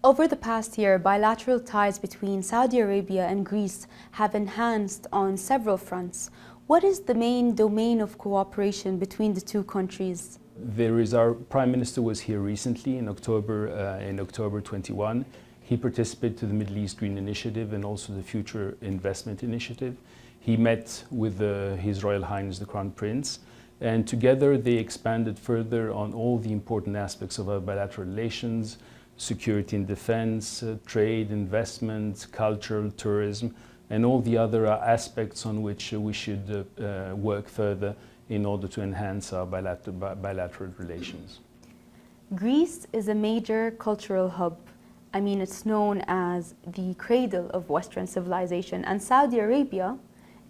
Over the past year, bilateral ties between Saudi Arabia and Greece have enhanced on several fronts. What is the main domain of cooperation between the two countries? Our Prime Minister was here recently in October 21. He participated to the Middle East Green Initiative and also the Future Investment Initiative. He met with His Royal Highness the Crown Prince, and together they expanded further on all the important aspects of our bilateral relations: security and defense, trade, investment, cultural, tourism, and all the other aspects on which we should work further in order to enhance our bilateral relations. Greece is a major cultural hub. I mean, it's known as the cradle of Western civilization, and Saudi Arabia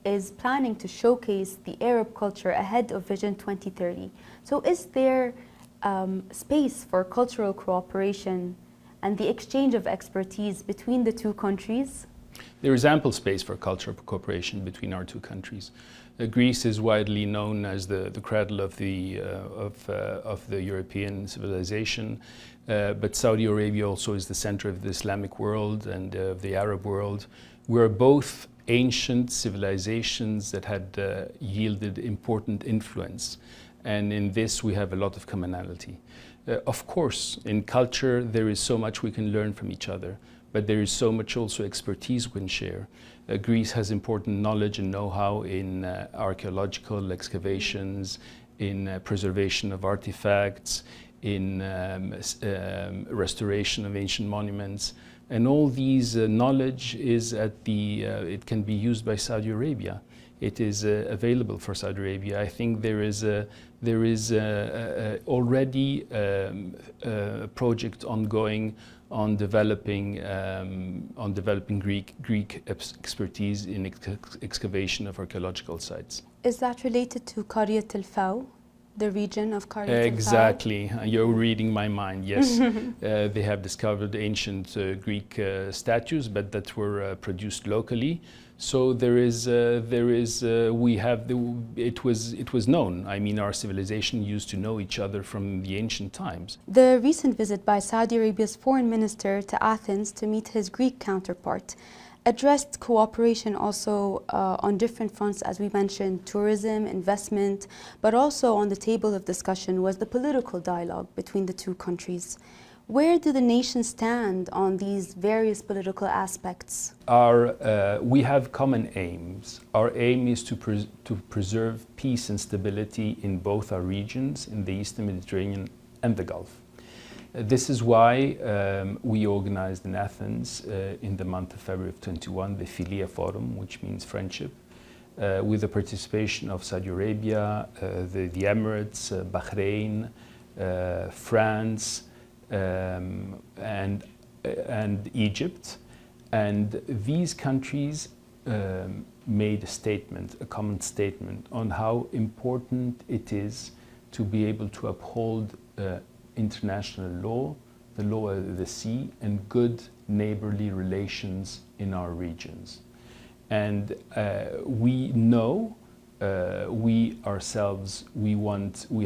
is planning to showcase the Arab culture ahead of Vision 2030. So is there space for cultural cooperation and the exchange of expertise between the two countries? There is ample space for cultural cooperation between our two countries. Greece is widely known as the cradle of the European civilization, but Saudi Arabia also is the center of the Islamic world and of the Arab world. We're both ancient civilizations that had yielded important influence, and in this we have a lot of commonality. Of course, in culture there is so much we can learn from each other, but there is so much also expertise we can share. Greece has important knowledge and know-how in archaeological excavations, in preservation of artifacts, in restoration of ancient monuments. And all these knowledge is it can be used by Saudi Arabia. It is available for Saudi Arabia. I think there is already a project ongoing on developing Greek expertise in excavation of archaeological sites. Is that related to Quriyat الفاو, the region of Quriyat الفاو? Exactly. You're reading my mind. Yes, they have discovered ancient Greek statues, but that were produced locally. So it was known. I mean, our civilization used to know each other from the ancient times. The recent visit by Saudi Arabia's foreign minister to Athens to meet his Greek counterpart addressed cooperation also on different fronts, as we mentioned, tourism, investment, but also on the table of discussion was the political dialogue between the two countries. Where do the nations stand on these various political aspects? We have common aims. Our aim is to preserve peace and stability in both our regions, in the Eastern Mediterranean and the Gulf. This is why we organized in Athens in the month of February of 21 the Philia Forum, which means friendship, with the participation of Saudi Arabia, the Emirates, Bahrain, France, and Egypt. And these countries made a statement, a common statement, on how important it is to be able to uphold international law, the law of the sea, and good neighborly relations in our regions. And we know, we ourselves, we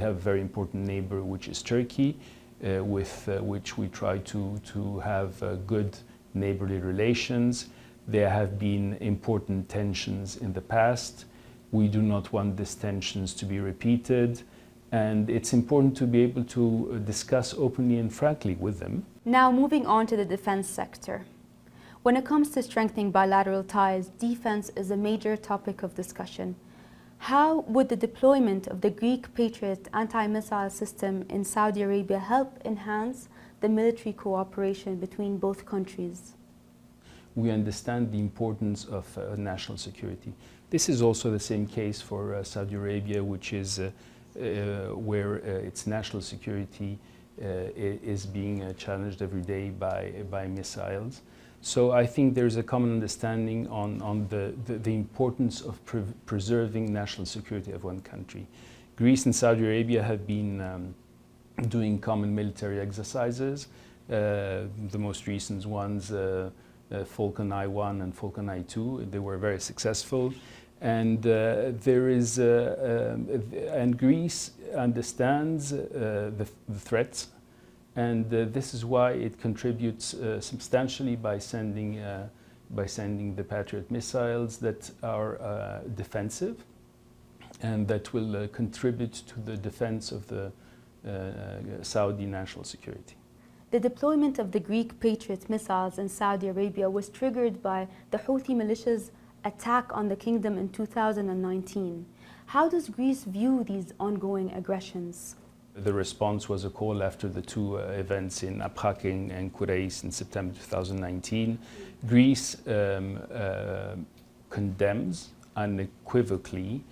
have a very important neighbor, which is Turkey, with which we try to have good neighborly relations. There have been important tensions in the past. We do not want these tensions to be repeated, and it's important to be able to discuss openly and frankly with them. Now moving on to the defense sector. When it comes to strengthening bilateral ties, defense is a major topic of discussion. How would the deployment of the Greek Patriot anti-missile system in Saudi Arabia help enhance the military cooperation between both countries? We understand the importance of national security. This is also the same case for Saudi Arabia, which is where its national security is being challenged every day by missiles. So I think there's a common understanding on the importance of preserving national security of one country. Greece and Saudi Arabia have been doing common military exercises. The most recent ones, Falcon I-1 and Falcon I-2, they were very successful. And and Greece understands the threats And this is why it contributes substantially by sending the Patriot missiles that are defensive and that will contribute to the defense of the Saudi national security. The deployment of the Greek Patriot missiles in Saudi Arabia was triggered by the Houthi militias' attack on the kingdom in 2019. How does Greece view these ongoing aggressions? The response was a call after the two events in Abkhak and Quraysh in September 2019. Greece condemns unequivocally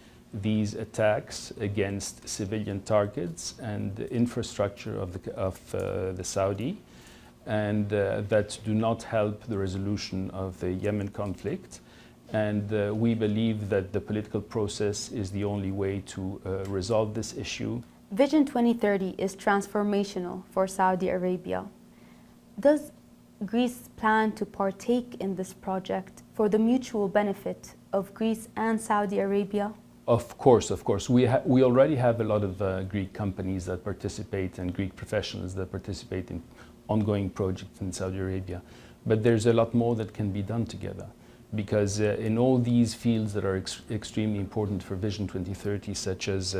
these attacks against civilian targets and infrastructure of the Saudi, and that do not help the resolution of the Yemen conflict. And we believe that the political process is the only way to resolve this issue. Vision 2030 is transformational for Saudi Arabia. Does Greece plan to partake in this project for the mutual benefit of Greece and Saudi Arabia? Of course, of course. We already have a lot of Greek companies that participate and Greek professionals that participate in ongoing projects in Saudi Arabia. But there's a lot more that can be done together. Because in all these fields that are extremely important for Vision 2030, such as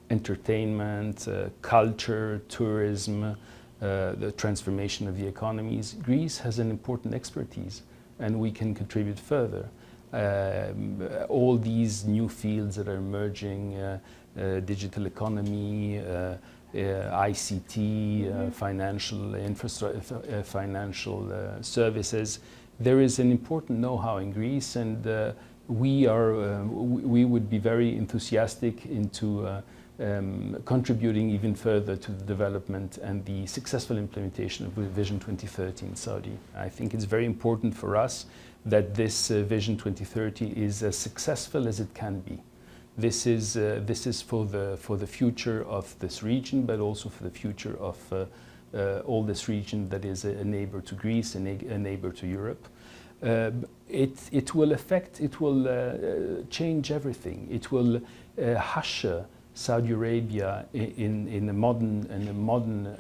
entertainment, culture, tourism, the transformation of the economies, Greece has an important expertise and we can contribute further. All these new fields that are emerging, digital economy, ICT, financial infrastructure, financial services, there is an important know-how in Greece, and we would be very enthusiastic into contributing even further to the development and the successful implementation of Vision 2030 in Saudi. I think it's very important for us that this Vision 2030 is as successful as it can be. This is for the future of this region, but also for the future of all this region that is a neighbor to Greece, a neighbor to Europe. It will change everything. It will usher Saudi Arabia in a modern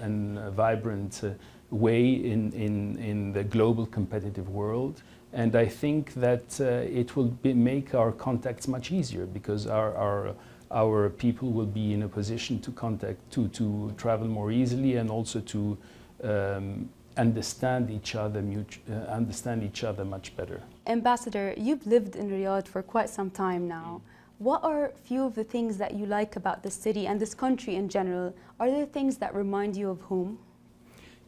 and vibrant way in the global competitive world. And I think that it will make our contacts much easier, because our people will be in a position to travel more easily, and also to understand each other much better. Ambassador, you've lived in Riyadh for quite some time now. What are a few of the things that you like about this city and this country in general? Are there things that remind you of home?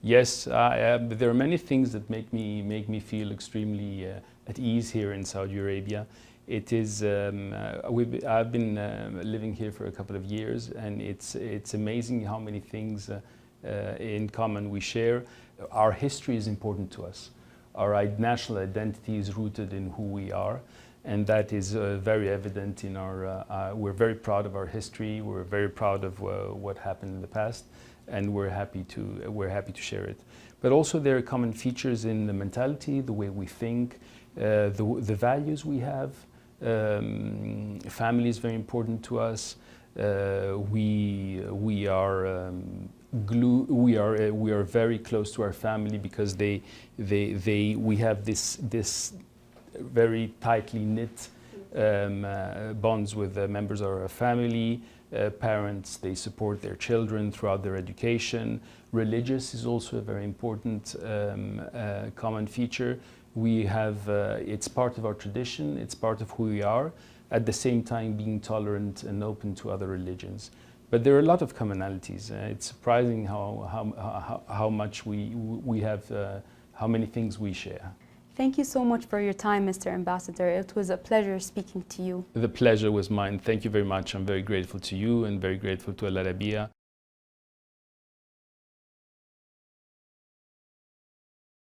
Yes, there are many things that make me feel extremely at ease here in Saudi Arabia. It is I've been living here for a couple of years, and it's amazing how many things in common we share. Our history is important to us. Our national identity is rooted in who we are, and that is very evident in our. We're very proud of our history. We're very proud of what happened in the past, and we're happy to share it. But also there are common features in the mentality, the way we think, the values we have. Family is very important to us. We are very close to our family, because we have this very tightly knit bonds with the members of our family. Parents, they support their children throughout their education. Religious is also a very important common feature. We have, it's part of our tradition, it's part of who we are, at the same time being tolerant and open to other religions. But there are a lot of commonalities. It's surprising how much we have, how many things we share. Thank you so much for your time, Mr. Ambassador. It was a pleasure speaking to you. The pleasure was mine. Thank you very much. I'm very grateful to you and very grateful to AlArabiya.